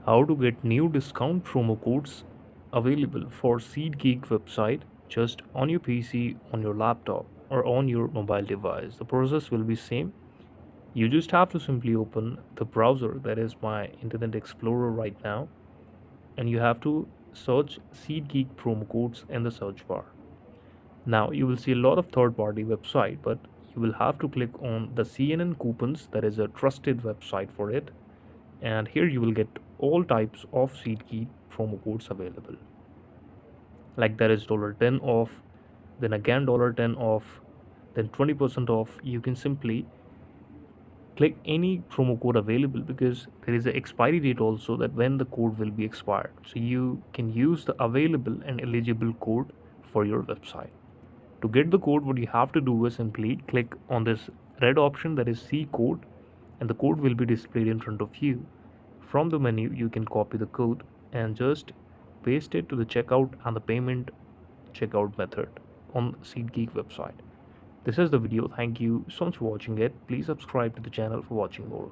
How to get new discount promo codes available for SeatGeek website just on your PC, on your laptop, or on your mobile device. The process will be same. You just have to simply open the browser, that is my Internet Explorer right now, and you have to search SeatGeek promo codes in the search bar. Now you will see a lot of third-party website, but you will have to click on the CNN coupons, that is a trusted website for it, and here you will get all types of SeatGeek promo codes available. Like there is $10 off, then again $10 off, then 20% off. You can simply click any promo code available because there is an expiry date also, that when the code will be expired. So you can use the available and eligible code for your website. To get the code, what you have to do is simply click on this red option, that is C code, and the code will be displayed in front of you. From the menu, you can copy the code and just paste it to the checkout and the payment checkout method on SeatGeek website. This is the video. Thank you so much for watching it. Please subscribe to the channel for watching more.